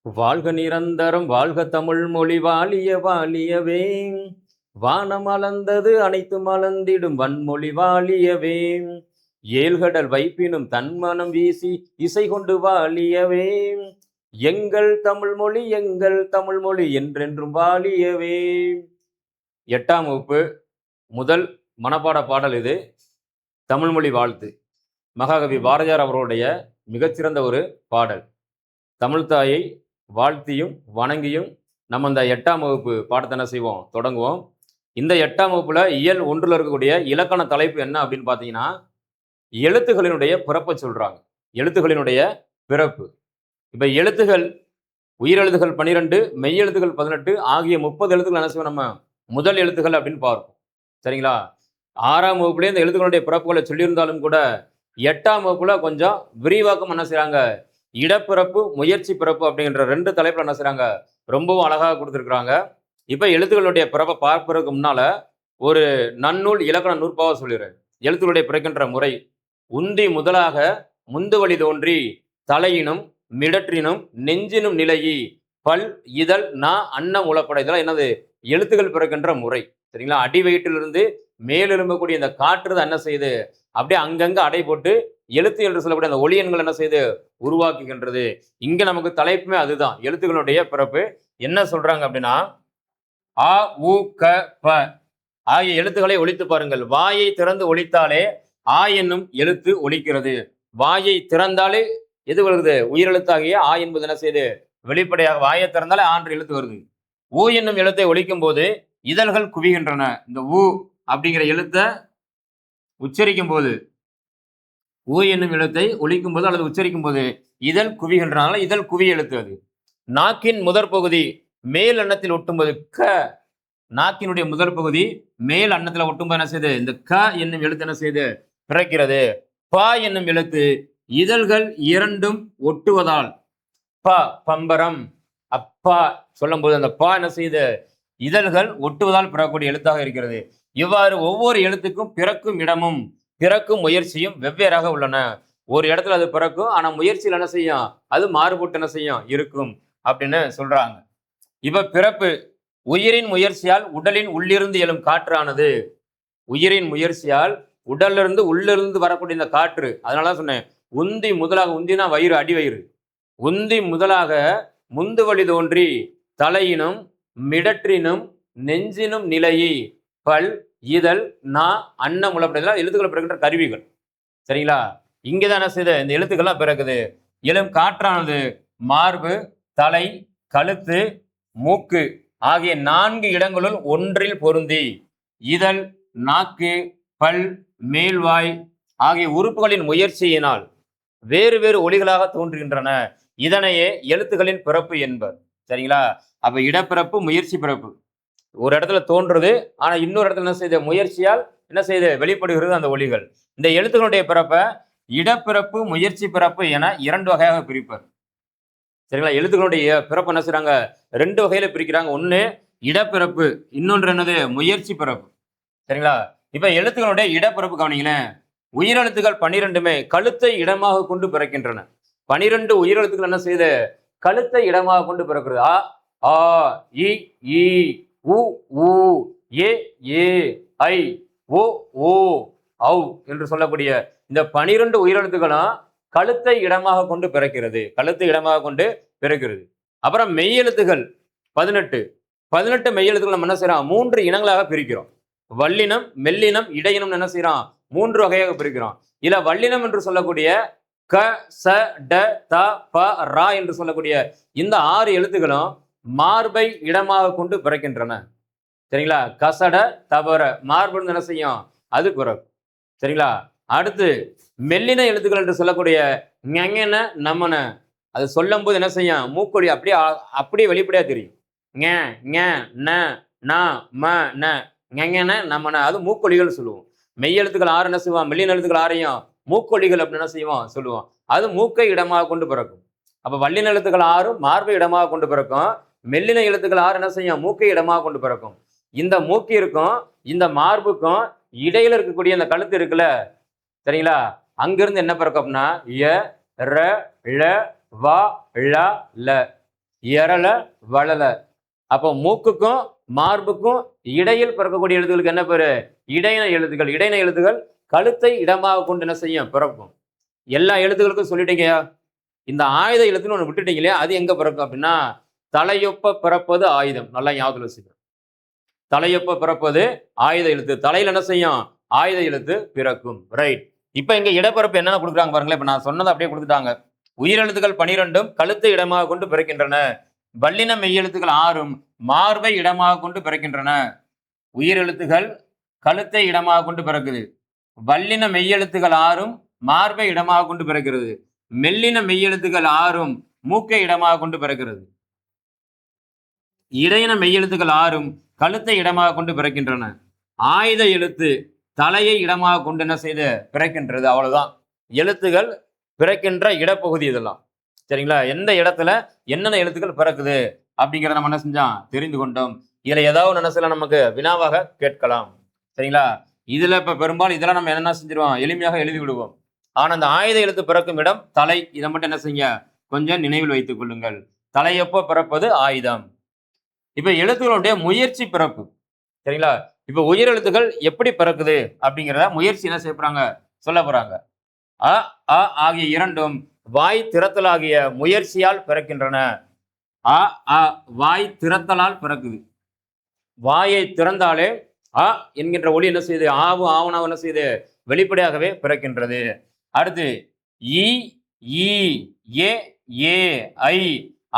வாழ்க நிரந்தரம் வாழ்க தமிழ் மொழி வாழிய வாழியவே. வானம் அளந்தது அனைத்து மலர்ந்திடும் வன்மொழி வாழியவே. ஏழ்கடல் வைப்பினும் தன்மனம் வீசி இசை கொண்டு வாழியவே. எங்கள் தமிழ் மொழி என்றென்றும் வாழியவே. 8ஆம் வகுப்பு முதல் மனப்பாட பாடல் இது. தமிழ்மொழி வாழ்த்து. மகாகவி பாரதியார் அவர்களுடைய மிகச்சிறந்த ஒரு பாடல். தமிழ்தாயை வாழ்த்தியும் வணங்கியும் நம்ம இந்த 8ஆம் வகுப்பு பாடத்தை என்ன செய்வோம், தொடங்குவோம். இந்த 8ஆம் வகுப்புல இயல் 1ல் இருக்கக்கூடிய இலக்கண தலைப்பு என்ன அப்படின்னு பார்த்தீங்கன்னா, எழுத்துகளினுடைய பிறப்பை சொல்றாங்க. எழுத்துகளினுடைய பிறப்பு. இப்ப எழுத்துகள், உயிரெழுத்துகள் 12, மெய்யெழுத்துகள் 18 ஆகிய 30 எழுத்துக்கள் என்ன செய்வோம் நம்ம முதல் எழுத்துகள் அப்படின்னு பார்ப்போம். சரிங்களா? 6ஆம் வகுப்புலேயே இந்த எழுத்துக்களுடைய பிறப்புகளை சொல்லியிருந்தாலும் கூட 8ஆம் வகுப்புல கொஞ்சம் விரிவாக்கம் என்ன செய்றாங்க, இடப்பிறப்பு முயற்சி பிறப்பு அப்படிங்கிற 2 தலைப்புல என்ன செய்றாங்க, ரொம்பவும் அழகாக கொடுத்துருக்குறாங்க. இப்ப எழுத்துக்களுடைய பிறப்பை பார்ப்பதற்கு முன்னால ஒரு நன்னூல் இலக்கண நூற்பாவை சொல்லிடுறேன். எழுத்துக்களுடைய பிறக்கின்ற முறை. உந்தி முதலாக முந்து வழி தோன்றி தலையினும் மிடற்றினும் நெஞ்சினும் நிலையி பல் இதழ் நா அன்னம் உளப்பட. இதெல்லாம் என்னது, எழுத்துக்கள் பிறக்கின்ற முறை. சரிங்களா? அடி வயிற்றிலிருந்து மேலெழும்பக்கூடிய இந்த காற்று தான் என்ன செய்யுது, அப்படியே அங்கங்க அடை போட்டு எழுத்து என்று சொல்லக்கூடிய அந்த ஒளி எண்கள் என்ன செய்து உருவாக்குகின்றது. இங்க நமக்கு தலைப்புமே அதுதான், எழுத்துக்களுடைய பிறப்பு. என்ன சொல்றாங்க அப்படின்னா, ஆ உ க ப ஆகிய எழுத்துக்களை ஒலித்து பாருங்கள். வாயை திறந்து ஒலித்தாலே ஆ என்னும் எழுத்து ஒலிக்கிறது. வாயை திறந்தாலே எது வருது, உயிரெழுத்தாகிய ஆ என்பது என்ன செய்யுது, வெளிப்படையாக வாயை திறந்தாலே ஆன்ற எழுத்து வருது. ஊ என்னும் எழுத்தை ஒலிக்கும் போது இதழ்கள் குவிகின்றன. இந்த ஊ அப்படிங்கிற எழுத்தை உச்சரிக்கும் போது, ஊ என்னும் எழுத்தை ஒலிக்கும் போது அல்லது உச்சரிக்கும் போது இதழ் குவிகின்றனால இதழ் குவி எழுத்து அது. நாக்கின் முதற் பகுதி மேல் அன்னத்தில் ஒட்டும்போது க, நாக்கினுடைய முதற் பகுதி மேல் அன்னத்தில் ஒட்டும்போது என்ன செய்யுது, இந்த க என்னும் எழுத்து என்ன செய்யுது, பிறக்கிறது. ப என்னும் எழுத்து இதழ்கள் இரண்டும் ஒட்டுவதால் ப பம்பரம். அப்பா சொல்லும் போது அந்த ப என்ன செய்யுது, இதழ்கள் ஒட்டுவதால் பிறக்கக்கூடிய எழுத்தாக இருக்கிறது. இவ்வாறு ஒவ்வொரு எழுத்துக்கும் பிறக்கும் இடமும் பிறக்கும் முயற்சியும் வெவ்வேறாக உள்ளன. ஒரு இடத்துல அது பிறக்கும், ஆனா முயற்சியில் என்ன செய்யும், அது மாறுபட்டு என்ன செய்யும் இருக்கும் அப்படின்னு சொல்றாங்க. இப்ப பிறப்பு. உயிரின் முயற்சியால் உடலின் உள்ளிருந்து எழும் காற்றானது. உயிரின் முயற்சியால் உடலிருந்து உள்ளிருந்து வரக்கூடிய இந்த காற்று, அதனாலதான் சொன்னேன் உந்தி முதலாக. உந்தினா வயிறு, அடி வயிறு. உந்தி முதலாக முந்து வழி தோன்றி தலையினும் மிடற்றினும் நெஞ்சினும் நிலையி பல் இதழ் நா அன்னம் உளப்படைதல் எழுத்துக்களை பிறக்கின்ற கருவிகள். சரிங்களா? இங்கதான் என்ன செய்யுது, இந்த எழுத்துக்கள்லாம் பிறக்குது. எழும் காற்றானது மார்பு, தலை, கழுத்து, மூக்கு ஆகிய 4 இடங்களுள் ஒன்றில் பொருந்தி இதழ், நாக்கு, பல், மேல்வாய் ஆகிய உறுப்புகளின் முயற்சியினால் வேறு வேறு ஒலிகளாக தோன்றுகின்றன. இதனையே எழுத்துக்களின் பிறப்பு என்பர். சரிங்களா? அப்ப இடப்பிறப்பு முயற்சி பிறப்பு. ஒரு இடத்துல தோன்றுறது, ஆனா இன்னொரு இடத்துல என்ன செய்யுது, முயற்சியால் என்ன செய்யுது, வெளிப்படுகிறது அந்த ஒலிகள். இந்த எழுத்துக்களுடைய பிறப்பை இடப்பிறப்பு முயற்சி பிறப்பு என 2 வகையாக பிரிப்பர். சரிங்களா? எழுத்துக்களுடைய பிறப்பு என்ன செய்றாங்க, 2 வகையில பிரிக்கிறாங்க. ஒண்ணு இடப்பிறப்பு, இன்னொன்று என்னது, முயற்சி பிறப்பு. சரிங்களா? இப்ப எழுத்துக்களுடைய இடப்பிறப்பு கவனிங்களேன். உயிரெழுத்துக்கள் 12மே கழுத்தை இடமாக கொண்டு பிறக்கின்றன. 12 உயிரெழுத்துக்கள் என்ன செய்யுது, கழுத்தை இடமாக கொண்டு பிறக்கிறது. ஆ ஆ இ ஈ உ ஊ ஏ ஏ ஐ ஓ ஓ ஔ என்று சொல்லக்கூடிய இந்த 12 உயிரெழுத்துக்களும் கழுத்தை இடமாக கொண்டு பிறக்கிறது. கழுத்தை இடமாக கொண்டு பிறக்கிறது. அப்புறம் மெய்யெழுத்துகள் 18. 18 மெய்யெழுத்துக்கள் நம்ம என்ன செய்யறோம், 3 இனங்களாக பிரிக்கிறோம். வல்லினம், மெல்லினம், இடையினம் என்ன செய்யறோம், 3 வகையாக பிரிக்கிறோம். இதுல வல்லினம் என்று சொல்லக்கூடிய க ச ட த ப ரா என்று சொல்லக்கூடிய இந்த 6 எழுத்துக்களும் மார்பை இடமாக கொண்டு பிறக்கின்றன. சரிங்களா? கசட தவற மார்பு என்ன செய்யும், அது பிறக்கும். சரிங்களா? அடுத்து மெல்லின எழுத்துக்கள் என்று சொல்லக்கூடிய ஞன நமன, அது சொல்லும் போது என்ன செய்யும், மூக்கொலி அப்படியே அப்படியே வெளிப்படையா தெரியும். ஞ ஞ ந ந ம ந ஞன நமன, அது மூக்கொலிகள் சொல்லுவோம். மெய் எழுத்துக்கள் 6 என்ன செய்வோம், மெல்லின எழுத்துக்கள் 6ஐயும் மூக்கொலிகள் அப்படின்னு என்ன செய்வோம் சொல்லுவோம். அது மூக்கை இடமாக கொண்டு பிறக்கும். அப்ப வல்லின எழுத்துக்கள் 6 மார்பை இடமாக கொண்டு பிறக்கும். மெல்லின எழுத்துக்கள் 6 என்ன செய்யும், மூக்கை இடமாக கொண்டு பிறக்கும். இந்த மூக்கிற்கும் இந்த மார்புக்கும் இடையில இருக்கக்கூடிய இந்த கழுத்து இருக்குல்ல, சரிங்களா, அங்கிருந்து என்ன பிறக்கும் அப்படின்னா ய ர ல வ ழ ல. எரல வளல. அப்போ மூக்குக்கும் மார்புக்கும் இடையில் பிறக்கக்கூடிய எழுத்துக்களுக்கு என்ன பேரு? இடையின எழுத்துக்கள். இடையின எழுத்துக்கள் கழுத்தை இடமாக கொண்டு என்ன செய்யும்? பிறக்கும். எல்லா எழுத்துக்களுக்கும் சொல்லிட்டீங்க. இந்த ஆயுத எழுத்துன்னு ஒண்ணு விட்டுட்டீங்க இல்லையா? அது எங்க பிறக்கும் அப்படின்னா, தலையொப்ப பிறப்பது ஆயுதம். நல்லா ஞாபகத்துல வச்சுக்கணும். தலையொப்ப பிறப்பது ஆயுத எழுத்து. தலையில என்ன செய்யும்? ஆயுத எழுத்து பிறக்கும். ரைட். இப்ப இங்க இடப்பிறப்பு என்னென்ன கொடுக்குறாங்க பாருங்களேன். இப்ப நான் சொன்னதை அப்படியே கொடுத்துட்டாங்க. உயிரெழுத்துக்கள் 12ம் கழுத்தை இடமாக கொண்டு பிறக்கின்றன. வல்லின மெய்யெழுத்துக்கள் 6ம் மார்பை இடமாக கொண்டு பிறக்கின்றன. உயிரெழுத்துகள் கழுத்தை இடமாக கொண்டு பிறக்குது. வல்லின மெய்யெழுத்துக்கள் 6ம் மார்பை இடமாக கொண்டு பிறக்கிறது. மெல்லின மெய்யெழுத்துக்கள் 6ம் மூக்கை இடமாக கொண்டு பிறக்கிறது. இடையின மெய்யெழுத்துக்கள் 6ம் கழுத்தை இடமாக கொண்டு பிறக்கின்றன. ஆயுத எழுத்து தலையை இடமாக கொண்டு என்ன செய்து பிறக்கின்றது. அவ்வளவுதான் எழுத்துகள் பிறக்கின்ற இடப்பகுதி இதெல்லாம். சரிங்களா? எந்த இடத்துல என்னென்ன எழுத்துக்கள் பிறக்குது அப்படிங்கிறத நம்ம என்ன செஞ்சோம்? தெரிந்து கொண்டோம். இதுல ஏதாவது என்ன செய்யலாம்? நமக்கு வினாவாக கேட்கலாம். சரிங்களா? இதுல இப்ப பெரும்பாலும் இதெல்லாம் நம்ம என்ன செஞ்சிருவோம்? எளிமையாக எழுதி விடுவோம். ஆனா அந்த ஆயுத எழுத்து பிறக்கும் இடம் தலை. இதை மட்டும் என்ன செய்ய? கொஞ்சம் நினைவில் வைத்துக் கொள்ளுங்கள். தலையொப்ப பிறப்பது ஆயுதம். இப்ப எழுத்துக்களுடைய முயற்சி பிறப்பு. சரிங்களா? இப்ப உயிர் எழுத்துக்கள் எப்படி பிறக்குது அப்படிங்கிறத முயற்சி என்ன செய்ய போறாங்க? சொல்ல போறாங்க. அ அ ஆகிய இரண்டும் வாய் திறத்தலாகிய முயற்சியால் பிறக்கின்றன. அ அ வாய் திறத்தலால் பிறக்குது. வாயை திறந்தாலே அ என்கின்ற ஒலி என்ன செய்யுது? ஆவும் ஆவனாவும் என்ன செய்யுது? வெளிப்படையாகவே பிறக்கின்றது. அடுத்து இ ஈ ஏ ஏ ஐ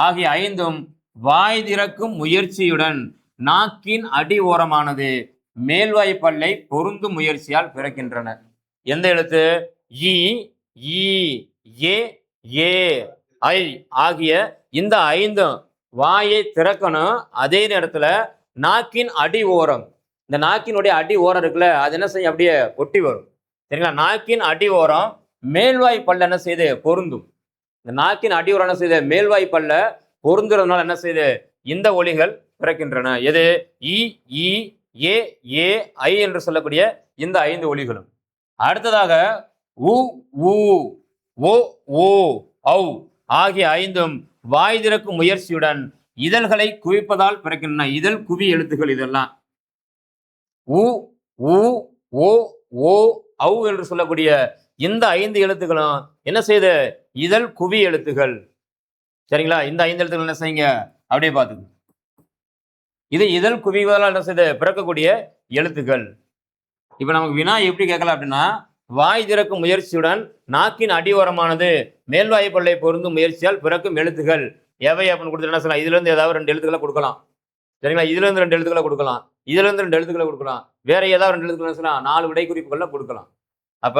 ஆகிய ஐந்தும் வாய் திறக்கும் முயற்சியுடன் நாக்கின் அடி ஓரமானது மேல்வாய் பல்லை பொருந்தும் முயற்சியால் பிறக்கின்றன. எந்த எழுத்து? இ ஈ ஏ ஏ ஐ ஆகிய இந்த ஐந்தும் வாயை திறக்கணும். அதே நேரத்துல நாக்கின் அடி ஓரம், இந்த நாக்கினுடைய அடி ஓரம் இருக்குல்ல, அது என்ன செய்யும்? அப்படியே ஒட்டி வரும். சரிங்களா? நாக்கின் அடி ஓரம் மேல்வாய் பல்ல என்ன செய்யுது? பொருந்தும். இந்த நாக்கின் அடி ஓரம் என்ன செய்யுது? மேல்வாய் பல்ல பொருந்துறதுனால என்ன செய்யுது? இந்த ஒலிகள் பிறக்கின்றன. எது? இ ஈ ஏ ஏ ஐ என்று சொல்லக்கூடிய இந்த 5 ஒலிகளும். அடுத்ததாக உ ஊ ஓ ஓ ஔ ஆகிய ஐந்தும் வாய் திறக்கும் முயற்சியுடன் இதழ்களை குவிப்பதால் பிறக்கின்றன. இதழ் குவி எழுத்துக்கள் இதெல்லாம். உ ஊ ஓ ஓ ஔ என்று சொல்லக்கூடிய இந்த 5 எழுத்துக்களும் என்ன செய்யுது? இதழ் குவி எழுத்துகள். சரிங்களா? இந்த 5 எழுத்துக்கள் என்ன செய்யுங்க? அப்படியே பார்த்துங்க. இது இதழ் குவிவதால் என்ன செய்யுது? பிறக்கக்கூடிய எழுத்துக்கள். இப்ப நமக்கு வினா எப்படி கேட்கலாம் அப்படின்னா, வாய் திறக்கும் முயற்சியுடன் நாக்கின் அடியோரமானது மேல்வாய் பல்லை பொருந்தும் முயற்சியால் பிறக்கும் எழுத்துக்கள் எவை அப்படின்னு கொடுத்து என்ன சொல்லலாம்? இதுல இருந்து ஏதாவது 2 எழுத்துக்களை கொடுக்கலாம். சரிங்களா? இதுல இருந்து 2 எழுத்துக்களை கொடுக்கலாம். இதுல இருந்து 2 எழுத்துக்களை கொடுக்கலாம். வேற ஏதாவது 2 எழுத்துக்கள் சொல்லலாம். 4 விடை குறிப்புகள்ல கொடுக்கலாம். அப்ப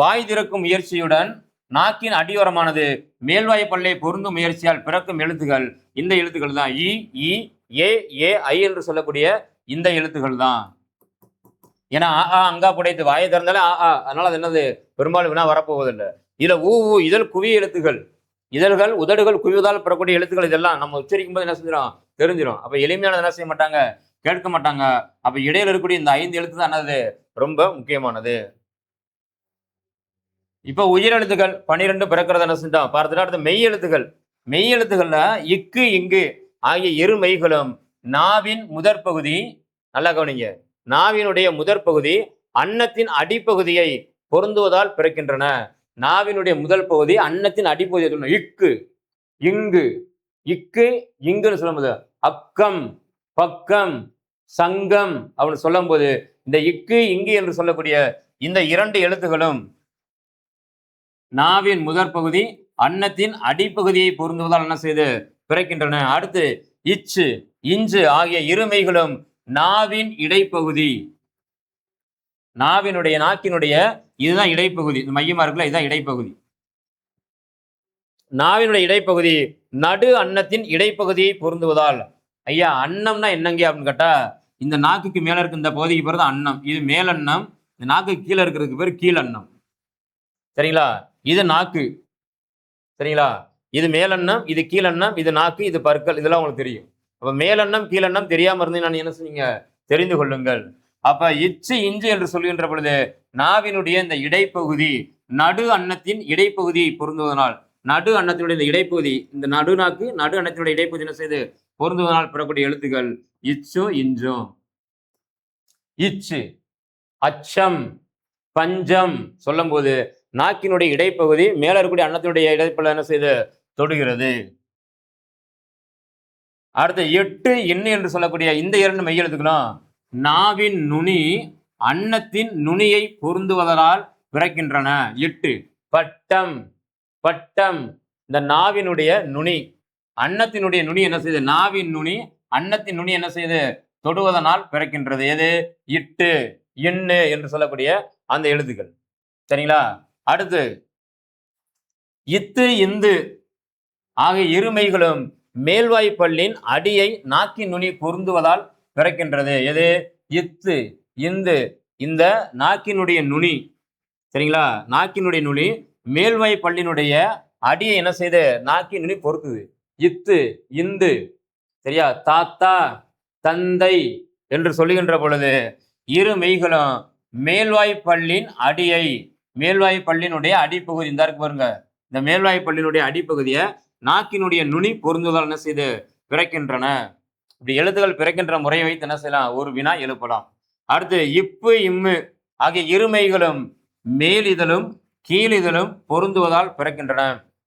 வாய் திறக்கும் முயற்சியுடன் நாக்கின் அடியோரமானது மேல்வாய் பல்லை பொருந்தும் முயற்சியால் பிறக்கும் எழுத்துக்கள் இந்த எழுத்துக்கள் தான். இ ஈ ஏ ஏ ஐ என்று சொல்லக்கூடிய இந்த எழுத்துக்கள் தான். ஏன்னா அங்கா புடைத்து வாயை திறந்தாலே அதனால அது என்னது? பெரும்பாலும் வினா வரப்போவதில்லை. இதுல ஊ இதழ் குவிய எழுத்துக்கள், இதழ்கள் உதடுகள் குவிவதால் பெறக்கூடிய எழுத்துக்கள் இதெல்லாம் நம்ம உச்சரிக்கும் போது என்ன செஞ்சிடும்? தெரிஞ்சிடும். அப்ப எளிமையானது என்ன செய்ய மாட்டாங்க? கேட்க மாட்டாங்க. அப்ப இடையில இருக்கக்கூடிய இந்த 5 எழுத்து தான் என்னது? ரொம்ப முக்கியமானது. இப்ப உயிரெழுத்துக்கள் 12 பிறக்கிறது என்ன செஞ்சோம்? பார்த்துட்டு அடுத்த மெய் எழுத்துக்கள். மெய் எழுத்துக்கள்ல இக்கு இங்கு ஆகிய இரு மெய்களும் நாவின் முதற் பகுதி, நல்லா கவனிங்க, நாவினுடைய முதற் பகுதி அன்னத்தின் அடிப்பகுதியை பொருந்துவதால் பிறக்கின்றன. நாவினுடைய முதல் பகுதி அன்னத்தின் அடிப்பகுதியை இக்கு இங்கு, இக்கு இங்குன்னு சொல்லும்போது அக்கம் பக்கம் சங்கம் அப்படின்னு சொல்லும் போது இந்த இக்கு இங்கு என்று சொல்லக்கூடிய இந்த 2 எழுத்துகளும் நாவின் முதற் பகுதி அன்னத்தின் அடிப்பகுதியை பொருந்துவதால் என்ன செய்து பிறக்கின்றன. அடுத்து இச்சு இஞ்சு ஆகிய இருமைகளும் நாவின் இடைப்பகுதி, நாக்கினுடைய இதுதான் இடைப்பகுதி, இந்த மையமா இருக்குல்ல, இதுதான் இடைப்பகுதி. நாவினுடைய இடைப்பகுதி நடு அன்னத்தின் இடைப்பகுதியை பொருந்துவதால். ஐயா அன்னம்னா என்னங்க அப்படின்னு கேட்டா, இந்த நாக்குக்கு மேல இருக்க இந்த பகுதிக்கு பேர் தான் அன்னம். இது மேலன்னம். இந்த நாக்கு கீழே இருக்கிறதுக்கு பேர் கீழன்னம். சரிங்களா? இது நாக்கு. சரிங்களா? இது மேலன்னம், இது கீழன்னம், இது நாக்கு, இது பற்கள். இதெல்லாம் உங்களுக்கு தெரியும். அப்ப மேலன்னம் கீழன்னம் தெரியாம இருந்து நான் என்ன சொன்னீங்க? தெரிந்து கொள்ளுங்கள். அப்ப இச்சு இஞ்சு என்று சொல்கின்ற பொழுது நாவினுடைய இந்த இடைப்பகுதி நடு அன்னத்தின் இடைப்பகுதியை பொருந்துவதனால் நடு அன்னத்தினுடைய இந்த இடைப்பகுதி, இந்த நடுநாக்கு நடு அன்னத்தினுடைய இடைப்பகுதி என்ன செய்து பொருந்துவதனால் பெறக்கூடிய எழுத்துக்கள் இச்சும் இஞ்சும். இச்சு, அச்சம், பஞ்சம் சொல்லும் போது நாக்கினுடைய இடைப்பகுதி மேல இருக்கக்கூடிய அன்னத்தினுடைய இடைப்பகுதி என்ன செய்து தொடுகிறது. அடுத்து எட்டு எண்ணு என்று சொல்லக்கூடிய இந்த இரண்டு மெய்யெழுத்துக்களும் நாவின் நுனி அன்னத்தின் நுனியை பொருந்துவதனால் பிறக்கின்றன. எட்டு பட்டம், பட்டம் இந்த நாவினுடைய நுனி அன்னத்தினுடைய நுனி என்ன செய்யுது, நாவின் நுனி அன்னத்தின் நுனி என்ன செய்யுது தொடுவதனால் பிறக்கின்றது. எது, இட்டு எண்ணு என்று சொல்லக்கூடிய அந்த எழுத்துக்கள். சரிங்களா? அடுத்து இத்து இந்து ஆகிய இருமைகளும் மேல்வாய்ப்பல்லின் அடியை நாக்கின் நுனி பொருந்துவதால் பிறக்கின்றது. எது, இத்து இந்து இந்த நாக்கினுடைய நுனி. சரிங்களா? நாக்கினுடைய நுனி மேல்வாய் பல்லினுடைய அடியை என்ன செய்து நாக்கின் நுனி பொருத்துது. இத்து இந்து. சரியா? தாத்தா தந்தை என்று சொல்லுகின்ற பொழுது இரு மெய்களும் மேல்வாய் பல்லின் அடியை, மேல்வாய் பல்லினுடைய அடிப்பகுதி இந்த இருக்கு பாருங்க, இந்த மேல்வாய் பல்லினுடைய அடிப்பகுதியை நாக்கினுடைய நுனி பொருந்துதல் என்ன செய்து பிறக்கின்றன. இப்படி எழுத்துக்கள் பிறக்கின்ற முறையை வைத்து என்ன செய்யலாம், ஒரு வினா எழுப்பலாம். அடுத்து இப்பு இம்மு ஆகிய இருமைகளும் மேலிதழும் கீழிதழும் பொருந்துவதால் பிறக்கின்றன.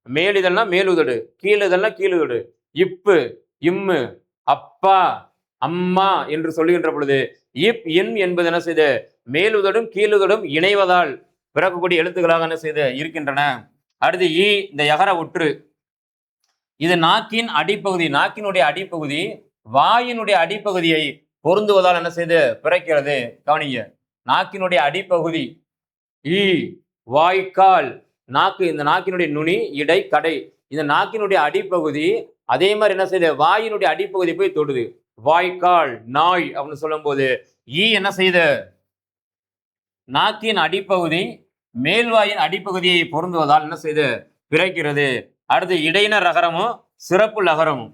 மேலிதழ்னா மேலுதடு, கீழிதழ்னா கீழுதடு. இப்பு இம்மு அப்பா அம்மா என்று சொல்லுகின்ற பொழுது இப் இன் என்பது என்ன செய்து மேலுதடும் கீழுதடும் இணைவதால் பிறக்கக்கூடிய எழுத்துக்களாக என்ன செய்து இருக்கின்றன. அடுத்து ஈ இந்த யகர ஒற்று, இது நாக்கின் அடிப்பகுதி, நாக்கினுடைய அடிப்பகுதி வாயினுடைய அடிப்பகுதியை பொருந்துவதால் என்ன செய்து பிறக்கிறது. கவனிங்க, நாக்கினுடைய அடிப்பகுதி ஈ, வாய்க்கால் நாக்கு, இந்த நாக்கினுடைய நுனி இடை கடை, இந்த நாக்கினுடைய அடிப்பகுதி அதே மாதிரி என்ன செய்யுது வாயினுடைய அடிப்பகுதி போய் தொடுது. வாய்க்கால் நாய் அப்படின்னு சொல்லும் போது ஈ என்ன செய்யுது நாக்கின் அடிப்பகுதி மேல்வாயின் அடிப்பகுதியை பொருந்துவதால் என்ன செய்து பிறக்கிறது. அடுத்து இடையினர் ரகரமும் சிறப்பு லகரமும்.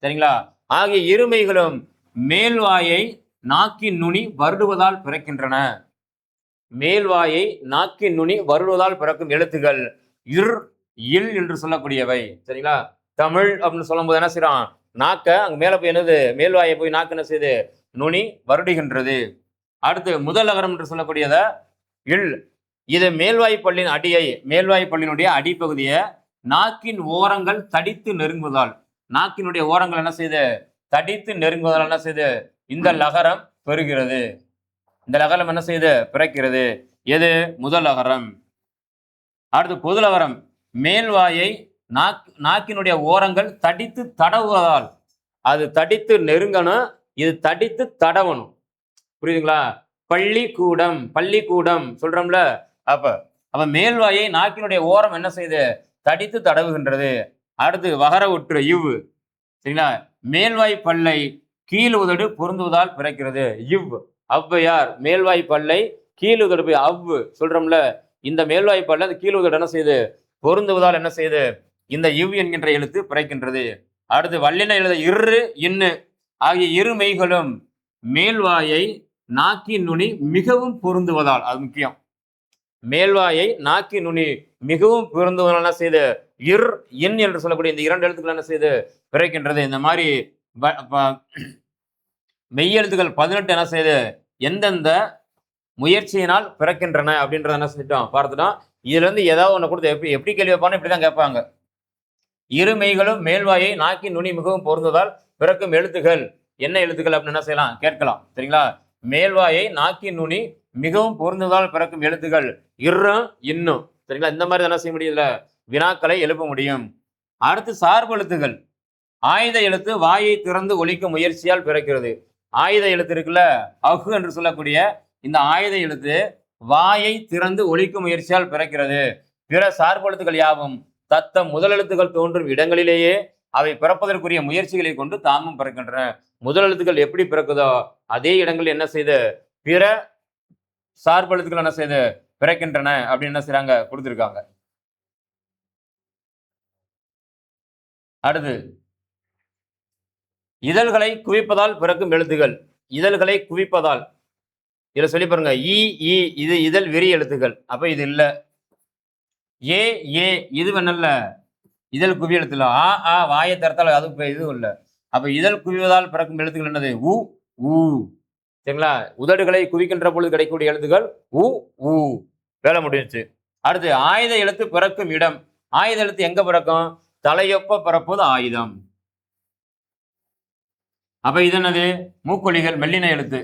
சரிங்களா? ஆகிய இருமைகளும் மேல்வாயை நாக்கின் நுனி வருடுவதால் பிறக்கின்றன. மேல்வாயை நாக்கின் நுனி வருடுவதால் பிறக்கும் எழுத்துக்கள் இர் இல் என்று சொல்லக்கூடியவை. சரிங்களா? தமிழ் அப்படின்னு சொல்லும் போது என்ன செய்யறான், நாக்க அங்க மேல போய் என்னது மேல்வாயை போய் நாக்கு என்ன செய்யுது நுனி வருடுகின்றது. அடுத்து முதல் அகரம் என்று சொல்லக்கூடியத இல், இது மேல்வாய் பல்லின் அடியை, மேல்வாய் பல்லினுடைய அடிப்பகுதியை நாக்கின் ஓரங்கள் தடித்து நெருங்குவதால், நாக்கினுடைய ஓரங்கள் என்ன செய்து தடித்து நெருங்குவதால் என்ன செய்து இந்த லகரம் பெறுகிறது. இந்த லகரம் என்ன செய்து பிறக்கிறது. எது, முதல் அகரம். அடுத்து பொதுலகரம், மேல்வாயை நாக்கினுடைய ஓரங்கள் தடித்து தடவுவதால், அது தடித்து நெருங்கணும், இது தடித்து தடவணும். புரியுதுங்களா? பள்ளிக்கூடம், பள்ளிக்கூடம் சொல்றோம்ல, அப்ப மேல்வாயை நாக்கினுடைய ஓரம் என்ன செய்து தடித்து தடவுகின்றது. அடுத்து வகர ஒற்று இவ். சரிங்களா? மேல்வாய் பல்லை கீழ் உதடு பொருந்துவதால் பிறக்கிறது. இவ் ஔவையார், மேல்வாய் பல்லை கீழ் உதடு போய் அவ் சொல்றோம்ல, இந்த மேல்வாய் பல்ல அந்த கீழ் உதடு என்ன செய்யுது பொருந்துவதால் என்ன செய்யுது இந்த இவ் என்கின்ற எழுத்து பிறக்கின்றது. அடுத்து வல்லின எழுத இரு இன்னு ஆகிய இரு மெய்களும் மேல்வாயை நாக்கின் நுனி மிகவும் பொருந்துவதால், அது முக்கியம், மேல்வாயை நாக்கின் நுனி மிகவும் பொருந்துவதால் என்ன செய்து இர் இன் என்று சொல்லக்கூடிய இந்த இரண்டு எழுத்துக்கள் என்ன செய்து பிறக்கின்றது. இந்த மாதிரி மெய்யெழுத்துக்கள் 18 என்ன செய்து எந்தெந்த முயற்சியினால் பிறக்கின்றன அப்படின்றத என்ன செஞ்சிட்டோம் பார்த்துட்டோம். இதுல இருந்து ஏதாவது ஒண்ணு கொடுத்து எப்படி கேள்வி வைப்பான்னு இப்படிதான் கேட்பாங்க. இரு மெய்களும் மேல்வாயை நாக்கின் நுனி மிகவும் பொருந்துவதால் பிறக்கும் எழுத்துக்கள் என்ன எழுத்துக்கள் அப்படின்னு என்ன செய்யலாம் கேட்கலாம். சரிங்களா? மேல்வாயை நாக்கின் நுனி மிகவும் பொருந்துவதால் பிறக்கும் எழுத்துக்கள் இரும் இன்னும். சரிங்களா? இந்த மாதிரி என்ன செய்ய முடியல, வினாக்களை எழுப்ப முடியும். அடுத்து சார்பு எழுத்துக்கள். ஆயுத எழுத்து வாயை திறந்து ஒலிக்கும் முயற்சியால் பிறக்கிறது. ஆயுத எழுத்து இருக்குல்ல, அஹு என்று சொல்லக்கூடிய இந்த ஆயுத எழுத்து வாயை திறந்து ஒலிக்கும் முயற்சியால் பிறக்கிறது. பிற சார்பு எழுத்துக்கள் யாவும் தத்தம் முதல் எழுத்துக்கள் தோன்றும் இடங்களிலேயே அவை பிறப்பதற்குரிய முயற்சிகளை கொண்டு தாமும் பிறக்கின்றன. முதல் எழுத்துக்கள் எப்படி பிறக்குதோ அதே இடங்களில் என்ன செய்து பிற சார்பு எழுத்துக்கள் என்ன செய்து பிறக்கின்றன அப்படின்னு என்ன செய்றாங்க கொடுத்திருக்காங்க. அடுத்து இதழ்களை குவிப்பதால் பிறக்கும் எழுத்துக்கள். இதழ்களை குவிப்பதால் இதுல சொல்லி பாருங்க, இ இ இது இதழ் விரி எழுத்துக்கள், அப்ப இது இல்ல. ஏ ஏ இது வேணல்ல இதழ் குவி எழுத்துல ஆ ஆ வாயை திறத்தால் அது இதுவும் இல்லை. அப்ப இதழ் குவிவதால் பிறக்கும் எழுத்துக்கள் என்னது? உ ஊ. சரிங்களா? உதடுகளை குவிக்கின்ற பொழுது கிடைக்கக்கூடிய எழுத்துக்கள் உ ஊ. வேலை முடிஞ்சுச்சு. அடுத்து ஆயுத எழுத்து பிறக்கும் இடம். ஆயுத எழுத்து எங்க பிறக்கும்? தலையொப்ப பிறப்பது ஆயுதம். அப்ப இது என்னது? மூக்கொலிகள் மெல்லின எழுத்து.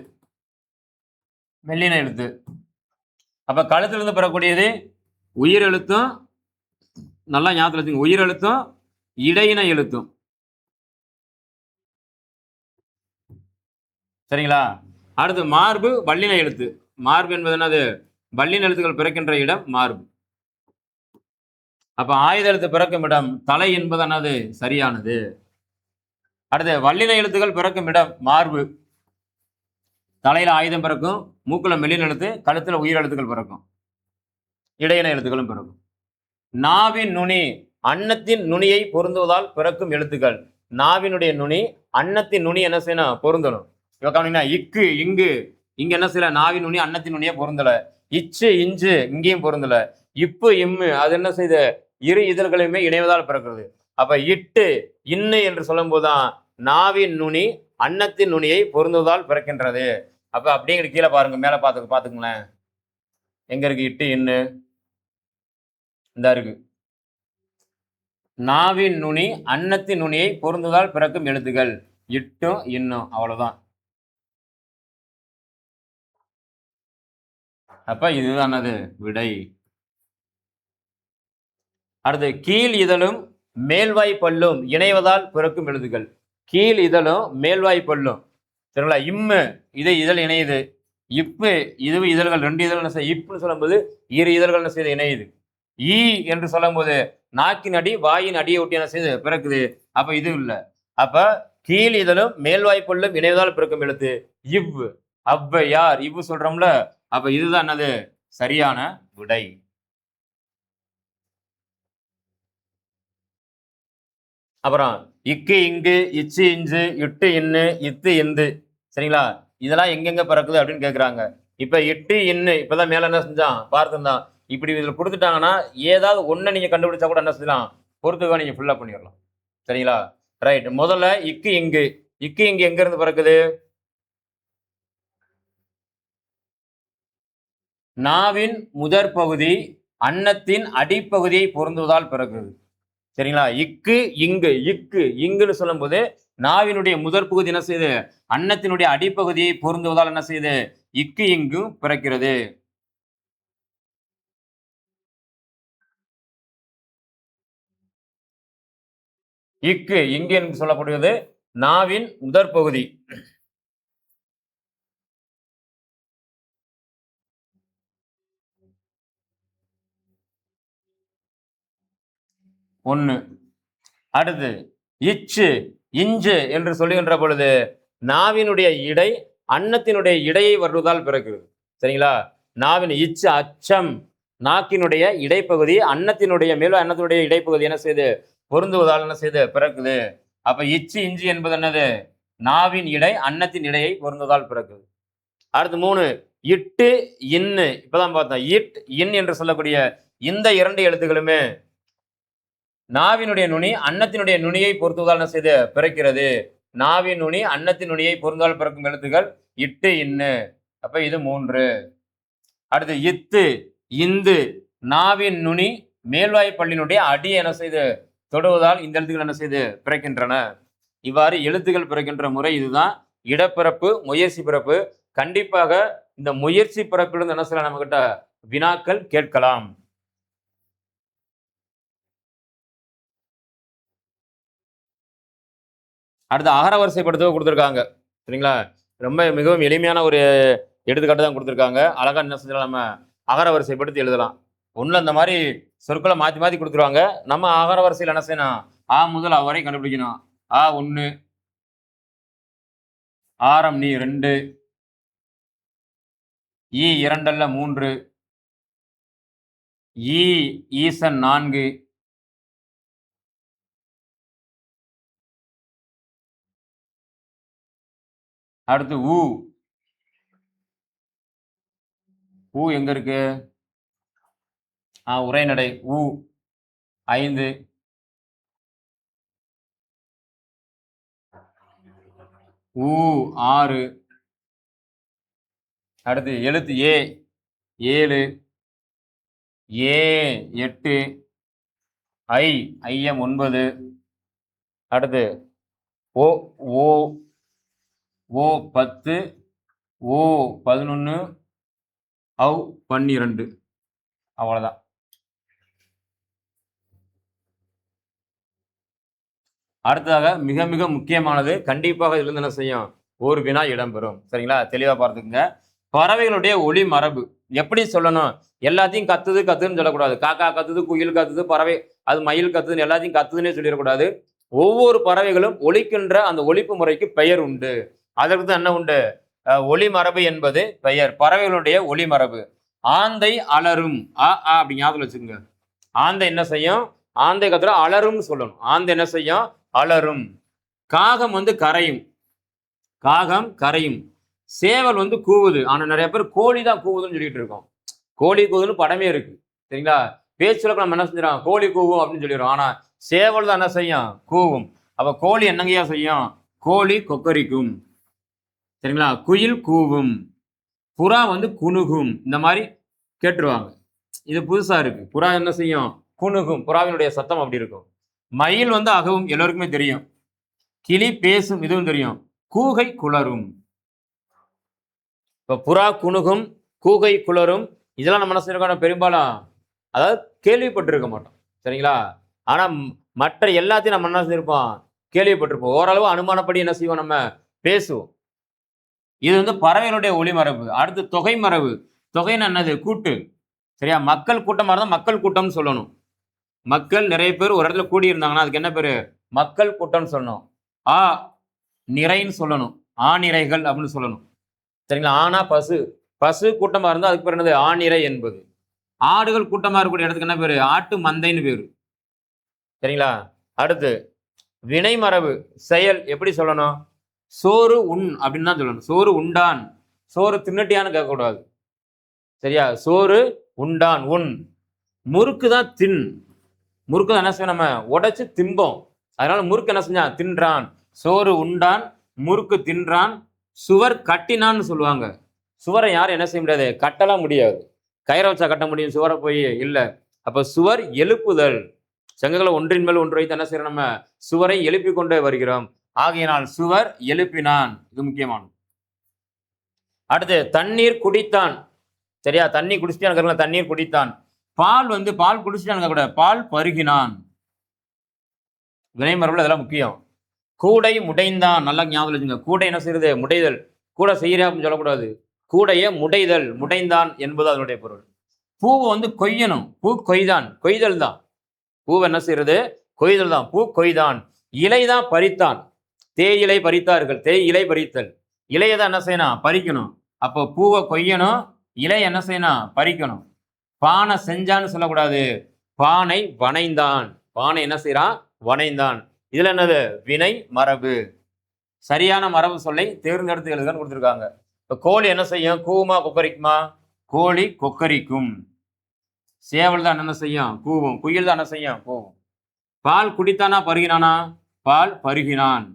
மெல்லின எழுத்து. அப்ப கழுத்திலிருந்து பெறக்கூடியது உயிர் எழுத்தும், நல்லா ஞாபகத்துல வச்சுங்க, உயிர் எழுத்தும் இடையின எழுத்தும். சரிங்களா? அடுத்து மார்பு வல்லின எழுத்து. மார்பு என்பது என்னது? வல்லின எழுத்துக்கள் பிறக்கின்ற இடம் மார்பு. அப்ப ஆயுத எழுத்து பிறக்கும் இடம் தலை என்பது என்னது? சரியானது. அடுத்து வல்லின எழுத்துக்கள் பிறக்கும் இடம் மார்பு. தலையில ஆயுதம் பிறக்கும், மூக்குல மெல்லின எழுத்து, கழுத்துல உயிர் எழுத்துக்கள் பிறக்கும், இடையின எழுத்துக்களும் பிறக்கும். நாவின் நுனி அன்னத்தின் நுனியை பொருந்துவதால் பிறக்கும் எழுத்துக்கள். நாவினுடைய நுனி அன்னத்தின் நுனி என்ன செய்யணும்? பொருந்தணும். இக்கு இங்கு இங்க என்ன செய்யல? நாவின் நுனி அன்னத்தின் நுனியை பொருந்தல. இச்சு இஞ்சு இங்கேயும் பொருந்தல. இப்பு இம்மு அது என்ன செய்த? இரு இதழ்களையுமே இணைவதால் பிறக்கிறது. அப்ப இட்டு இன்னு என்று சொல்லும் போதுதான் நாவின் நுனி அன்னத்தின் நுனியை பொருந்துவதால் பிறக்கின்றது. அப்ப அப்படிங்கிற கீழே பாருங்க, மேல பாத்துங்களேன். எங்க இருக்கு இட்டு இன்னு? இந்த இருக்கு. நாவின் நுனி அன்னத்தின் நுனியை பொருந்துவதால் பிறக்கும் எழுத்துக்கள் இட்டும் இன்னும். அவ்வளவுதான். அப்ப இதுதானது விடை. அடுத்து கீழ் இதழும் மேல்வாய் பல்லும் இணைவதால் பிறக்கும் எழுத்துக்கள். கீழ் இதழும் மேல்வாய் பல்லும். சரிங்களா? இம்மு இது இதழ் இணையுது. இப்பு இது இதழ்கள் ரெண்டு இதழ்கள் இப்புன்னு சொல்லும்போது இரு இதழ்கள் என்ன செய்து இணையுது. ஈ என்று சொல்லும் போது நாக்கின் அடி வாயின் அடியை ஒட்டி என்ன செய்து பிறக்குது. அப்ப இது இல்லை. அப்ப கீழ் இதழும் மேல்வாய் பல்லும் இணைவதால் பிறக்கும் எழுத்து இவ். அவ்வ யார் இவ்வு சொல்றோம்ல. அப்ப இதுதான் என்னது? சரியான விடை. அப்புறம் இக்கு இங்கு இச்சு இஞ்சு இட்டு இன்னு இத்து இந்து. சரிங்களா? இதெல்லாம் எங்கெங்க பிறக்குது அப்படின்னு கேட்குறாங்க. இப்ப இட்டு இன்னு இப்பதான் மேல என்ன செஞ்சான் பார்த்துருந்தான். இப்படி இதில் கொடுத்துட்டாங்கன்னா ஏதாவது ஒன்றை நீங்க கண்டுபிடிச்சா கூட என்ன செய்யலாம்? பொறுத்துக்கா நீங்க ஃபுல்லா பண்ணிடலாம். சரிங்களா? ரைட். முதல்ல இக்கு இங்கு. இக்கு இங்கு எங்க இருந்து பிறக்குது? நாவின் முதற் பகுதி அன்னத்தின் அடிப்பகுதியை பொருந்துவதால் பிறக்குது. சரிங்களா? இக்கு இங்கு இக்கு இங்குன்னு சொல்லும் போது நாவினுடைய முதற் பகுதி என்ன செய்யுது? அன்னத்தினுடைய அடிப்பகுதியை பொருந்துவதால் என்ன செய்யுது? இக்கு இங்கு பிறக்கிறது. இக்கு இங்கு என்று சொல்லப்படுவது நாவின் முதற் பகுதி. ஒண்ணு. அடுத்து இச்சு இஞ்சு என்று சொல்லுகின்ற பொழுது நாவினுடைய இடை அன்னத்தினுடைய இடையை வருவதால் பிறக்கிறது. சரிங்களா? நாவின் இச்சு அச்சம் நாக்கினுடைய இடைப்பகுதி அன்னத்தினுடைய மேலும் அன்னத்தினுடைய இடைப்பகுதி என்ன செய்யுது? பொருந்துவதால் என்ன செய்யுது? பிறக்குது. அப்ப இச்சு இஞ்சி என்பது என்னது? நாவின் இடை அன்னத்தின் இடையை பொருந்துவதால் பிறக்குது. அடுத்து 3 இட்டு இன்னு. இப்பதான் பார்த்தோம். இட் இன் என்று சொல்லக்கூடிய இந்த இரண்டு எழுத்துக்களுமே நாவினுடைய நுனி அன்னத்தினுடைய நுனியை பொருத்துவதால் என்ன செய்து பிறக்கிறது. நாவின் நுனி அன்னத்தின் நுனியை பொருந்தால் பிறக்கும் எழுத்துக்கள் இட்டு இன்னு. அப்ப இது 3. அடுத்து இத்து இந்து நாவின் நுனி மேல்வாய் பல்லினுடைய அடி என்ன செய்து தொடுவதால் இந்த எழுத்துக்கள் என்ன செய்து பிறக்கின்றன. இவ்வாறு எழுத்துக்கள் பிறக்கின்ற முறை இதுதான். இடப்பிறப்பு முயற்சி பிறப்பு. கண்டிப்பாக இந்த முயற்சி பிறப்பிலிருந்து என்ன செய்யலாம்? நம்ம கிட்ட வினாக்கள் கேட்கலாம். அடுத்து அகர வரிசைப்படுத்த கொடுத்துருக்காங்க. சரிங்களா? ரொம்ப மிகவும் எளிமையான ஒரு எடுத்துக்காட்டு தான் கொடுத்துருக்காங்க. அழகா என்ன செஞ்சலாம்? நம்ம அகர வரிசைப்படுத்தி எழுதலாம். ஒன்றும் அந்த மாதிரி சொற்களை மாற்றி மாற்றி கொடுத்துருவாங்க. நம்ம அகர வரிசையில் என்ன செய்யணும்? ஆ முதல் அவரை கண்டுபிடிக்கணும். ஆ 1, ஆரம் நீ 2, ஈ 2 அல்ல 3, ஈ ஈசன் 4, அடுத்து ஊ. ஊ எங்க இருக்கு? உரைநடை ஊ 5, ஊ 6, அடுத்து எழுத்து ஏ 7, ஏ 8, ஐயம் 9, அடுத்து ஓ ஓ ஓ 10, ஓ 11, ஔ 12. அவ்வளவுதான். அடுத்ததாக மிக மிக முக்கியமானது, கண்டிப்பாக இதிலிருந்து என்ன செய்யும், ஒரு வினா இடம்பெறும். சரிங்களா? தெளிவா பார்த்துக்குங்க. பறவைகளுடைய ஒலி மரபு எப்படி சொல்லணும்? எல்லாத்தையும் கத்துது கத்துதுன்னு சொல்லக்கூடாது. காக்கா கத்துது, குயில் கத்துது, பறவை அது மயில் கத்துதுன்னு எல்லாத்தையும் கத்துதுன்னே சொல்லிடக்கூடாது. ஒவ்வொரு பறவைகளும் ஒலிக்கின்ற அந்த ஒலிப்பு முறைக்கு பெயர் உண்டு. அதற்கு தான் என்ன உண்டு? ஒலி மரபு என்பது பெயர். பறவைகளுடைய ஒலி மரபு. ஆந்தை அலறும். அப்படி ஞாபகம் வச்சுக்கோங்க. ஆந்தை என்ன செய்யும்? ஆந்தை கத்துற அலரும் சொல்லணும். ஆந்தை என்ன செய்யும்? அலரும். காகம் வந்து கரையும். காகம் கரையும். சேவல் வந்து கூவுது. ஆனா நிறைய பேர் கோழி தான் கூவுதுன்னு சொல்லிட்டு இருக்கோம். கோழி கூவுதுன்னு படமே இருக்கு. சரிங்களா? பேச்சுல நம்ம என்ன செஞ்சிடறோம்? கோழி கூவும் அப்படின்னு சொல்லிடுறோம். ஆனா சேவல் தான் என்ன செய்யும்? கூவும். அப்ப கோழி என்னங்கய்யா செய்யும்? கோழி கொக்கரிக்கும். சரிங்களா? குயில் கூவும். புறா வந்து குணுகும். இந்த மாதிரி கேட்டுருவாங்க. இது புதுசா இருக்கு. புறா என்ன செய்யும்? குணுகும். புறாவினுடைய சத்தம் அப்படி இருக்கும். மயில் வந்து அகவும், எல்லோருக்குமே தெரியும். கிளி பேசும், இதுவும் தெரியும். கூகை குளரும். இப்ப புறா குணுகும், கூகை குளரும், இதெல்லாம் நம்ம என்ன செஞ்சிருக்கோம்? பெரும்பாலும் அதாவது கேள்விப்பட்டிருக்க மாட்டோம். சரிங்களா? ஆனா மற்ற எல்லாத்தையும் நம்ம என்ன செஞ்சிருப்போம்? கேள்விப்பட்டிருப்போம். ஓரளவு அனுமானப்படி என்ன செய்வோம்? நம்ம பேசுவோம். இது வந்து பறவைகளுடைய ஒளிமரபு. அடுத்து தொகை மரபு. தொகைன்னு என்னது? கூட்டு. சரியா? மக்கள் கூட்டமா இருந்தா மக்கள் கூட்டம்னு சொல்லணும். மக்கள் நிறைய பேர் ஒரு இடத்துல கூடி இருந்தாங்கன்னா அதுக்கு என்ன பேரு? மக்கள் கூட்டம்னு சொல்லணும். ஆ நிறைன்னு சொல்லணும். ஆநிரைகள் அப்படின்னு சொல்லணும். சரிங்களா? ஆனா பசு. பசு கூட்டமா இருந்தா அதுக்கு பேர் என்னது? ஆநிரை என்பது. ஆடுகள் கூட்டமா இருக்கக்கூடிய இடத்துக்கு என்ன பேரு? ஆட்டு மந்தைன்னு பேரு. சரிங்களா? அடுத்து வினை மரபு. செயல் எப்படி சொல்லணும்? சோறு உண் அப்படின்னு தான் சொல்லணும். சோறு உண்டான். சோறு தின்னுட்டியான்னு கேட்கக்கூடாது. சரியா? சோறு உண்டான் உண். முறுக்கு தான் தின். முறுக்கு என்ன செய்வோம்? நம்ம உடைச்சு திம்போம். அதனால முறுக்கு என்ன செஞ்சான்? தின்றான். சோறு உண்டான், முறுக்கு தின்றான். சுவர் கட்டினான்னு சொல்லுவாங்க. சுவரை யாரும் என்ன செய்ய முடியாது? கட்டலாம் முடியாது. கயிறை வச்சா கட்ட முடியும் சுவரை போய்? இல்ல. அப்ப சுவர் எழுப்புதல். செங்கல்களை ஒன்றின் மேல் ஒன்று வைத்து என்ன செய்யறோம்? நம்ம சுவரை எழுப்பி கொண்டே வருகிறோம். ஆகையினால் சுவர் எழுப்பினான். இது முக்கியமானது. அடுத்து தண்ணீர் குடித்தான். சரியா? தண்ணி குடிச்சிட்டான். தண்ணீர் குடித்தான். பால் வந்து பால் குடிச்சிட்டான் கூட. பால் பருகினான். வினைமரபுல அதெல்லாம் முக்கியம். கூடை முடைந்தான். நல்லா ஞாபகம் வச்சுங்க. கூடை என்ன செய்யறது? முடைதல். கூட செய்யறா அப்படின்னு சொல்லக்கூடாது. கூடைய முடைதல். முடைந்தான் என்பது அதனுடைய பொருள். பூவை வந்து கொய்யணும். பூ கொய்தான். கொய்தல் தான். பூவை என்ன செய்யறது? கொய்தல் தான். பூ கொய்தான். இலைதான் பறித்தான். தேயிலை பறித்தார்கள். இலை பறித்தல். இலையை தான் என்ன செய்யணும்? பறிக்கணும். அப்போ பூவை கொய்யணும், இலை என்ன செய்யணும்? பறிக்கணும். பானை செஞ்சான்னு சொல்லக்கூடாது. பானை வனைந்தான். பானை என்ன செய்யறான்? வனைந்தான். இதுல என்னது? வினை மரபு. சரியான மரபு சொல்லை தேர்ந்தெடுத்து எழுதுன்னு கொடுத்துருக்காங்க. இப்ப கோழி என்ன செய்யும்? கூவுமா கொக்கரிக்குமா? கோழி கொக்கரிக்கும். சேவல் தான் என்ன செய்யும்? கூவும். குயில் தான் என்ன செய்யும்? கூவும். பால் குடித்தானா பருகினானா? பால் பருகினான்.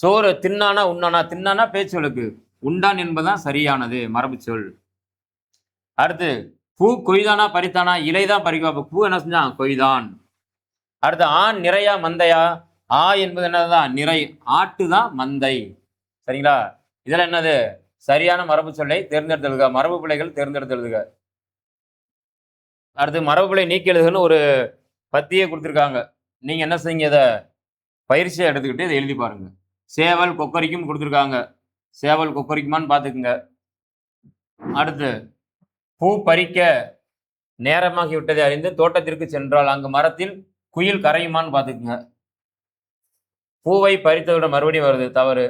சோறு தின்னானா உண்ணானா? தின்னானா பேச்சுகளுக்கு, உண்டான் என்பதுதான் சரியானது மரபு சொல். அடுத்து பூ கொய்தானா பறித்தானா? இலைதான் பறிக்கும். பூ என்ன செஞ்சான்? கொய்தான். அடுத்து ஆண் நிறையா மந்தையா? என்பது என்னதுதான்? நிறை. ஆட்டு தான் மந்தை. சரிங்களா? இதுல என்னது? சரியான மரபு சொல்லை தேர்ந்தெடுத்து எழுதுக. மரபு பிழைகள் தேர்ந்தெடுத்து எழுதுக. அடுத்து மரபு பிழை நீக்கி எழுதுகன்னு ஒரு பத்தியே கொடுத்துருக்காங்க. நீங்க என்ன செய்யுங்க? இதை பயிற்சியை எடுத்துக்கிட்டு இதை எழுதி பாருங்க. சேவல் கொக்கரிக்கும் கொடுத்துருக்காங்க. சேவல் கொக்கரிக்குமான்னு பார்த்துக்குங்க. அடுத்து பூ பறிக்க நேரமாகி விட்டதை அறிந்து தோட்டத்திற்கு சென்றால் அங்கு மரத்தில் குயில் கரையுமான்னு பார்த்துக்குங்க. பூவை பறித்ததோட மறுபடியும் வருது, தவறு.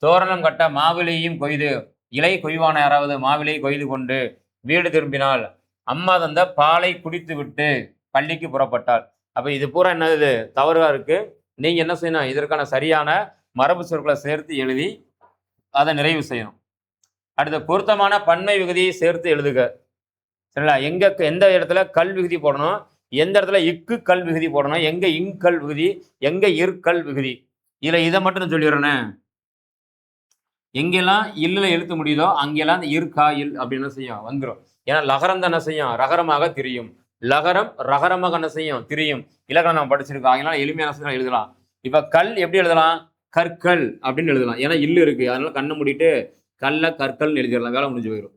தோரணம் கட்ட மாவிலையும் கொய்து. இலை கொய்வான யாராவது மாவிலை கொய்து கொண்டு வீடு திரும்பினால் அம்மா தந்த பாலை குடித்து விட்டு பள்ளிக்கு புறப்பட்டாள். அப்ப இது பூரா என்னது? தவறா இருக்கு. நீங்க என்ன செய்யணும்? இதற்கான சரியான மரபு சொற்களை சேர்த்து எழுதி அதை நிறைவு செய்யணும். அடுத்த பொருத்தமான பன்மை விகுதியை சேர்த்து எழுதுக. சரிங்களா? எந்த இடத்துல கல் விகுதி போடணும், எந்த இடத்துல இக்கு கல் விகுதி போடணும், எங்க இங்கல் விகுதி, எங்க இற்கல் விகுதி, இதுல இதை மட்டும் சொல்லிடுறேன்னு. எங்கெல்லாம் இல்லுல எழுத்து முடியுதோ அங்கெல்லாம் இந்த இருக்கா இல் அப்படின்னு செய்யும் வந்துடும். ஏன்னா லகரம் தான் என்ன செய்யும், ரகரமாக திரியும். லகரம் ரகரமாக என்ன செய்யும், திரியும். இலக்கணம் நம்ம படிச்சிருக்கோம். அதனால எளிமையான செய்ய எழுதலாம். இப்ப கல் எப்படி எழுதலாம், கற்கள் அப்படின்னு எழுதலாம். ஏன்னா இல்லு இருக்கு, அதனால கண்ணை மூடிட்டு கல்ல கற்கள்னு எழுதிடலாம், வேலை முடிஞ்சு போயிடும்.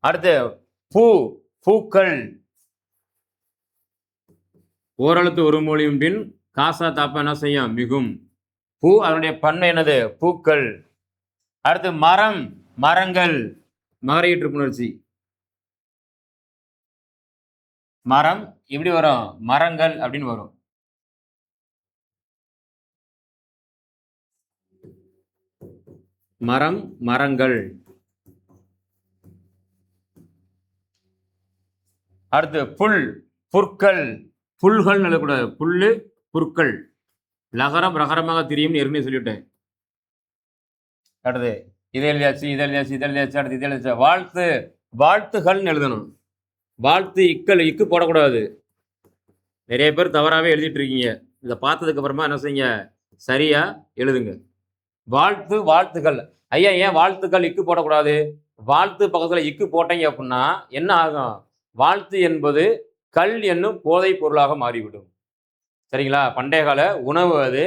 அடுத்து பூ, பூக்கள். ஓரெழுத்து ஒரு மொழியும் பின் காசா தாப்பா என்ன செய்யும், மிகும். பூ அதனுடைய பன்மை என்னது, பூக்கள். அடுத்து மரம், மரங்கள். மகரையீற்று புணர்ச்சி. மரம் எப்படி வரும், மரங்கள் அப்படின்னு வரும். மரம், மரங்கள். அடுத்து புல், புற்கள். புல்கள் எழுதக்கூடாது, புல்லு புற்கள். லகரம் ரகரமாக திரியும் ஏற்கனவே சொல்லிவிட்டேன். அடுத்து இதை எழுதியாச்சு, இதை எழுதியாச்சு, இதை எழுதியாச்சு. அடுத்து இதை எழுதியாச்சு. வாழ்த்து, வாழ்த்துகள்னு எழுதணும். வாழ்த்து இக்கல், இக்கு போடக்கூடாது. நிறைய பேர் தவறாகவே எழுதிட்டு இருக்கீங்க. இதை பார்த்ததுக்கு அப்புறமா என்ன செய்யுங்க, சரியா எழுதுங்க. வாழ்த்து, வாழ்த்துக்கள். ஐயா ஏன் வாழ்த்துக்கள் இக்கு போடக்கூடாது, வாழ்த்து பக்கத்துல இக்கு போட்டீங்க அப்படின்னா என்ன ஆகும், வாழ்த்து என்பது கல் என்னும் போதை பொருளாக மாறிவிடும். சரிங்களா, பண்டைய கால உணவு அது.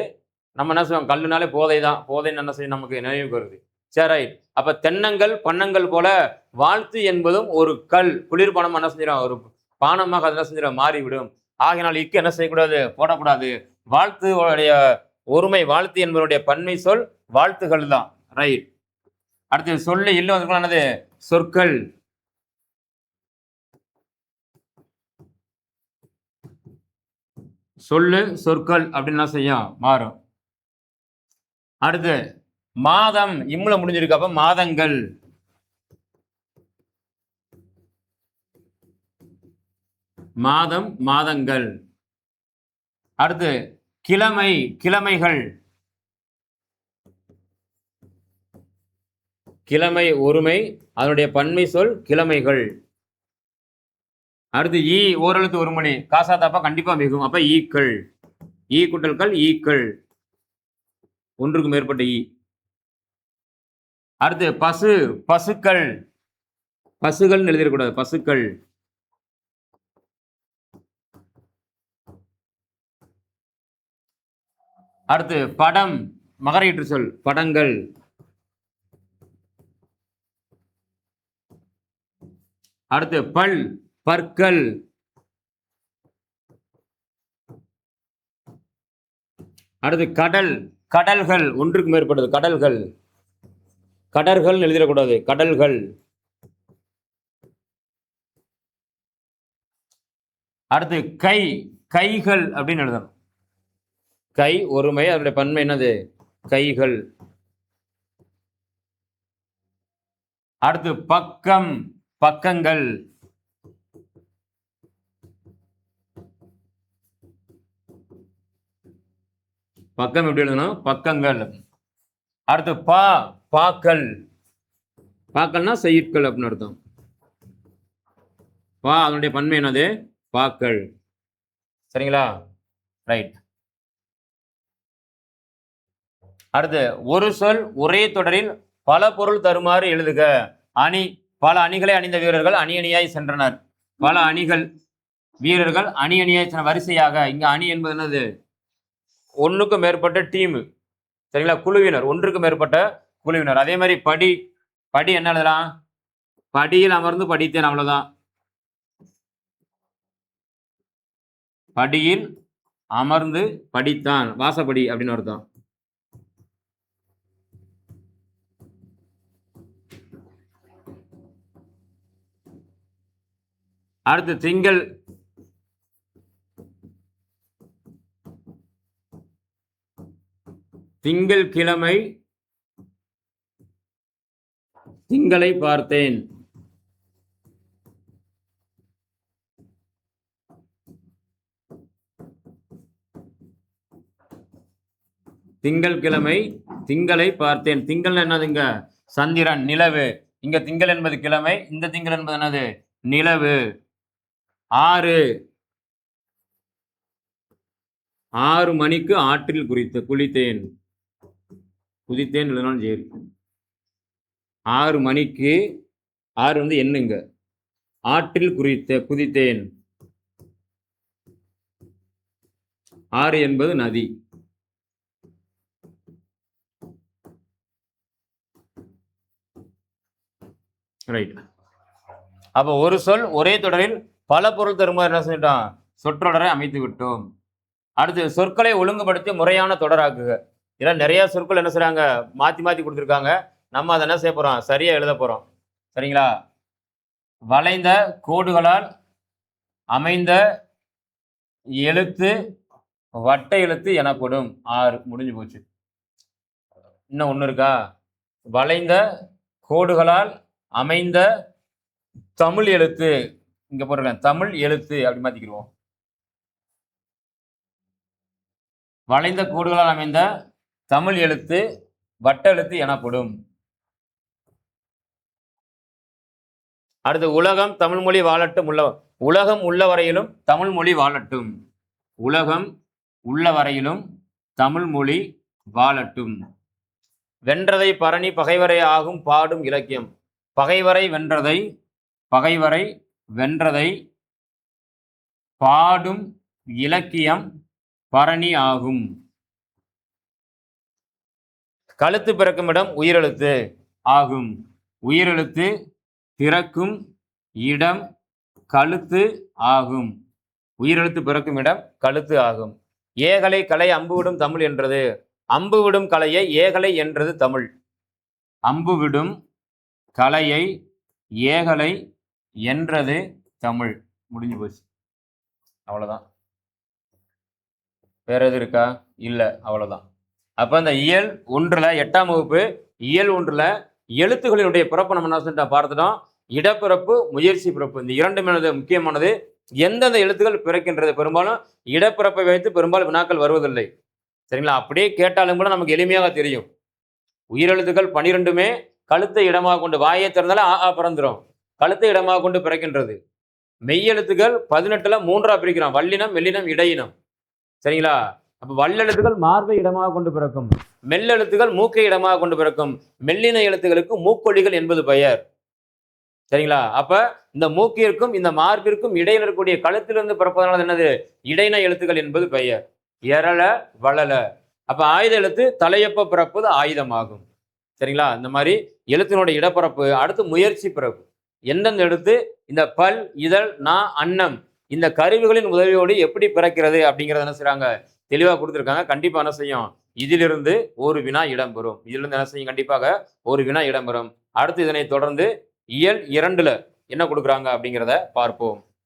நம்ம என்ன செய்வோம், கல்லுனாலே போதை தான், போதைன்னு என்ன செய்யும் நமக்கு நினைவுக்கு வருது. சரி ரைட். அப்ப தென்னங்கள் பன்னங்கள் போல வாழ்த்து என்பதும் ஒரு கல், குளிர்பானம் என்ன செஞ்சிடும், ஒரு பானமாக அது என்ன செஞ்சிடும், மாறிவிடும். ஆகினால் இக்கு என்ன செய்யக்கூடாது, போடக்கூடாது. வாழ்த்து ஒருமை, வாழ்த்து என்பதனுடைய பன்மை சொல் வாழ்த்துகள் தான். ரைட். அடுத்து சொல்லு இல்ல என்னது, சொற்கள். சொல்லு சொற்கள் அப்படின்னு செய்யும், மாறும். அடுத்து மாதம், இம்முல முடிஞ்சிருக்கு, அப்ப மாதங்கள். மாதம், மாதங்கள். அடுத்து கிழமை, கிழமைகள். கிழமை ஒருமை, அதனுடைய பன்மை சொல் கிழமைகள். அடுத்து ஈ, ஓரெழுத்து ஒரு மொழி, காசா தாப்பா கண்டிப்பா மிகும், அப்ப ஈக்கள். ஈ கூட்டல்கள் ஈக்கள், ஒன்றுக்கு மேற்பட்ட ஈ. அடுத்து பசு, பசுக்கள். பசுகள் எழுதிடக்கூடாது, பசுக்கள். அடுத்து படம், மகரையீற்று சொல், படங்கள். அடுத்து பல், பற்கள். அடுத்து கடல், கடல்கள், ஒன்றுக்கு மேற்பட்டது, கடல்கள். கடல்கள் எழுதிடக்கூடாது, கடல்கள். அடுத்து கை, கைகள் அப்படின்னு எழுதணும். கை ஒருமை, அதனுடைய பன்மை என்னது, கைகள். அடுத்து பக்கம், பக்கங்கள். பக்கம் எப்படி எழுதணும், பக்கங்கள். அடுத்து பா, பாக்கள். பாக்கள்னா செய்யுட்கள் அப்படின்னு அர்த்தம். பா அதனுடைய பன்மை என்னது, பாக்கள். சரிங்களா, ரைட். அடுத்து ஒரு சொல் ஒரே தொடரில் பல பொருள் தருமாறு எழுதுக. அணி, பல அணிகளை அணிந்த வீரர்கள் அணி அணியாய் சென்றனர். பல அணிகள், வீரர்கள் அணி அணியாய் சென்ற வரிசையாக. இங்க அணி என்பது என்னது, ஒன்றுக்கு மேற்பட்ட டீம். சரிங்களா, குழுவினர், ஒன்றுக்கு மேற்பட்ட குழுவினர். அதே மாதிரி படி, படி என்ன எழுதலாம், படியில் அமர்ந்து படித்தேன், அவ்வளவுதான். படியில் அமர்ந்து படித்தான், வாசப்படி அப்படின்னு அர்த்தம். அடுத்து திங்கள், திங்கள் கிழமை, திங்களை பார்த்தேன். திங்கள் கிழமை, திங்களை பார்த்தேன். திங்கள் என்னதுங்க, சந்திரன், நிலவு. இங்க திங்கள் என்பது கிழமை, இந்த திங்கள் என்பது என்னது, நிலவு. 6, 6 மணிக்கு ஆற்றில் குளித்தேன். குதித்தேன் எழுதினாலும் சரி. 6 மணிக்கு 6 வந்து எண்ணுங்க. ஆற்றில் குதித்தேன். 6 என்பது நதி. ரைட். அப்ப ஒரு சொல் ஒரே தொடரில் பல பொருள் தருமாறு என்ன செஞ்சிட்டோம்? சொற்றொடரை அமைத்து விட்டோம். அடுத்து சொற்களை ஒழுங்குபடுத்தி முறையான தொடராக்குக. இதெல்லாம் நிறைய சொற்கள் என்ன செய்றாங்க? மாத்தி மாத்தி கொடுத்துருக்காங்க. நம்ம அதை என்ன செய்ய போறோம்? சரியா எழுத போறோம். சரிங்களா? வளைந்த கோடுகளால் அமைந்த எழுத்து வட்ட எழுத்து எனப்படும். 6 முடிஞ்சு போச்சு. இன்னும் ஒண்ணு இருக்கா? வளைந்த கோடுகளால் அமைந்த தமிழ் எழுத்து. இங்க போட்டிருக்கேன் தமிழ் எழுத்து அப்படி மாத்திக்கிடுவோம். வளைந்த கோடுகளால் அமைந்த தமிழ் எழுத்து வட்ட எழுத்து எனப்படும். அடுத்து உலகம் தமிழ் மொழி வாழட்டும். உலகம் உள்ள வரையிலும் தமிழ் மொழி வாழட்டும். உலகம் உள்ள வரையிலும் தமிழ் மொழி வாழட்டும். வென்றதை பரணி பகைவரை ஆகும் பாடும் இலக்கியம். பகைவரை வென்றதை பாடும் இலக்கியம் பரணி ஆகும். கழுத்து பிறக்கும் இடம் உயிரெழுத்து ஆகும். உயிரெழுத்து பிறக்கும் இடம் கழுத்து ஆகும். உயிரெழுத்து பிறக்கும் இடம் கழுத்து ஆகும். ஏகலை கலை அம்பு விடும் தமிழ் என்றது. அம்பு விடும் கலையை ஏகலை என்றது தமிழ். அம்பு விடும் கலையை ஏகலை என்றது தமிழ். முடிஞ்சு போச்சு. அவ்வளவுதான். வேற எது இருக்கா? இல்ல, அவ்வளவுதான். அப்ப இந்த இயல் 1ல 8ஆம் வகுப்பு இயல் 1ல எழுத்துக்களினுடைய பிறப்பு நம்ம என்ன பார்த்துட்டோம். இடப்பிறப்பு, முயற்சி பிறப்பு, இந்த இரண்டுமே முக்கியமானது. எந்தெந்த எழுத்துக்கள் பிறக்கின்றது? பெரும்பாலும் இடப்பிறப்பை வைத்து பெரும்பாலும் வினாக்கள் வருவதில்லை. சரிங்களா? அப்படியே கேட்டாலும் கூட நமக்கு எளிமையாக தெரியும். உயிரெழுத்துக்கள் 12மே கழுத்தை இடமாக கொண்டு, வாயை திறந்தாலும் ஆ பிறந்துரும். கழுத்தை இடமாக கொண்டு பிறக்கின்றது. மெய்யெழுத்துக்கள் 18ல 3ஆ பிரிக்கிறோம். வல்லினம், மெல்லினம், இடையினம். சரிங்களா? அப்ப வல்லெழுத்துக்கள் மார்பை இடமாக கொண்டு பிறக்கும். மெல்லெழுத்துக்கள் மூக்கை இடமாக கொண்டு பிறக்கும். மெல்லின எழுத்துக்களுக்கு மூக்கொழிகள் என்பது பெயர். சரிங்களா? அப்ப இந்த மூக்கிற்கும் இந்த மார்பிற்கும் இடையில் இருக்கக்கூடிய கழுத்திலிருந்து பிறப்பதனால என்னது? இடையின எழுத்துக்கள் என்பது பெயர். எரள வளல. அப்ப ஆயுத எழுத்து தலையப்ப பிறப்பது ஆயுதமாகும். சரிங்களா? இந்த மாதிரி எழுத்தினுடைய இடப்பிறப்பு. அடுத்து முயற்சி பிறப்பு. எந்தெந்த எழுத்து இந்த பல், இதழ், நா, அன்னம் இந்த கருவிகளின் உதவியோடு எப்படி பிறக்கிறது அப்படிங்கிறத என்ன செய்றாங்க? தெளிவாக கொடுத்துருக்காங்க. கண்டிப்பா என்ன செய்யும்? இதிலிருந்து ஒரு வினா இடம்பெறும். இதிலிருந்து என்ன செய்யும்? கண்டிப்பாக ஒரு வினா இடம்பெறும். அடுத்து இதனை தொடர்ந்து இயல் 2ல என்ன கொடுக்குறாங்க அப்படிங்கிறத பார்ப்போம்.